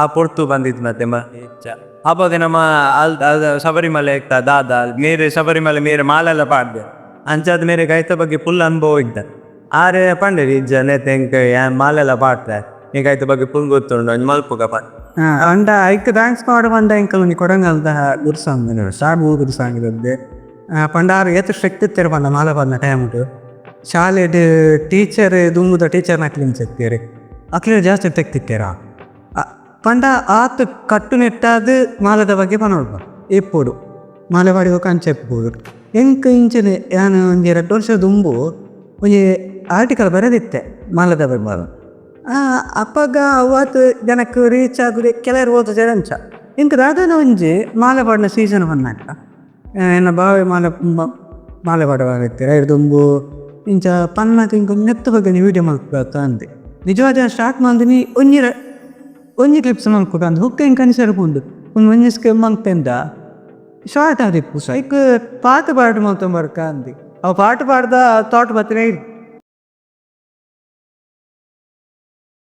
ಆ ಪೊರ್ತು ಬಂದಿತ್ತು ಮತ್ತೆ ಅವಾಗ ನಮ್ಮ ಶಬರಿಮಲೆ ಇತ್ತ ದಾದ ಮೇರೆ ಶಬರಿಮಲೆ ಮೇರೆ ಮಾಲೆಲ್ಲ ಪಾಡ್ದೆ ಅಂಚಾದ ಮೇರೆ ಗೈತ ಬಗ್ಗೆ ಫುಲ್ ಅನುಭವ ಇದ್ದ ಆರೆ ಪಂಡೇರಿ ಜನ ತೆಂಕ ಮಾಲೆಲ್ಲ ಪಾಡ್ತಾರೆ ಈಗ ಗೈತ ಬಗ್ಗೆ ಫುಲ್ ಗೊತ್ತುಂಡು ಮಲ್ಪುಗ ಪಾಡ್ ಅಂಡ ಐಕ್ ಡ್ಯಾನ್ಸ್ ಮಾಡು ಬಂದ ಇಂಕಲ್ ಒಂದು ಕೊಡಂಗಲ್ದ ಗುರುಸಾಂಗ್ ಸ್ಟಾರ್ಟ್ ಗುರುಸಾಂಗ್ ಇರುತ್ತೆ ಪಂಡಾರು ಏತು ಸ್ಟ್ರಿಕ್ಟ್ ಇತ್ತೀರಿ ಪಂಡ ಮಾಲೆ ಬಂದ ಟೈಮ್ ಉಂಟು ಶಾಲೆಡ್ ಟೀಚರ್ ದುಂಬುದ ಟೀಚರ್ನ ಅಕ್ಲಿಂಗ್ ಸಿಗ್ತೀರಿ ಅಕ್ಲಿನ ಜಾಸ್ತಿ ತೆಗ್ತಿತ್ತೀರ ಪಂಡ ಆತು ಕಟ್ಟು ನೆಟ್ಟಾದ ಮಾಲದ ಬಗ್ಗೆ ಪನೋಡ್ಬ ಎಪ್ಪೋಡು ಮಾಲೆ ಬಾಡಿ ಹೋಗಿ ಅಂಚೆ ಎಪ್ಪೋಡು ಎಂಕ ಇಂಚನೆ ನಾನು ಒಂದು 2 ವರ್ಷ ದುಂಬು ಒಂದು ಆರ್ಟಿಕಲ್ ಬರೆದಿತ್ತೆ ಮಾಲದ ಬಗ್ಗೆ ಅಪ್ಪಾಗ ಅವತ್ತು ಜನಕ್ಕೆ ರೀಚ್ ಆಗುದು ಕೆಲವರು ಹೋದ ಜನ ಇಂಕ ರಾಧನ ಒಂಜಿ ಮಾಲೆ ಪಾಡಿನ ಸೀಸನ್ ಬಂದಾಗ ಎನ್ನ ಬಾವಿ ಮಾಲೆ ಪಾಡವಾಗತ್ತೆ ರೈಡ್ ತುಂಬು ಇಂಚ ಪನ್ನಕ್ಕೆ ಇಂಕ ನೆತ್ತ ಬಗ್ಗೆ ವೀಡಿಯೋ ಮಾಡ್ಕೊತ ಅಂದೆ ನಿಜವಾದ ಸ್ಟಾರ್ಟ್ ಮಾಡಿದೀನಿ ಒಂಜಿ ಕ್ಲಿಪ್ಸ್ ಮಾಡ್ಕೊತ ಅಂದ ಹುಕ್ಕ ಹಿಂಗೆ ಕನಿಸರ್ಕೊಂಡು ಒಂಜಿ ಸ್ಕೆಮ್ ಮಂಗ್ತೆಂದ ಶಾರ್ಟ್ ಆದಿಪ್ಪು ಸೈಕ್ ಪಾಟ ಪಾಡು ಮಾಡ್ಕೊಂಬರ್ಕ ಅಂದಿ ಅವು ಪಾಟ ಪಾಡ್ದ ಥಾಟ್ ಬತ್ತಿನ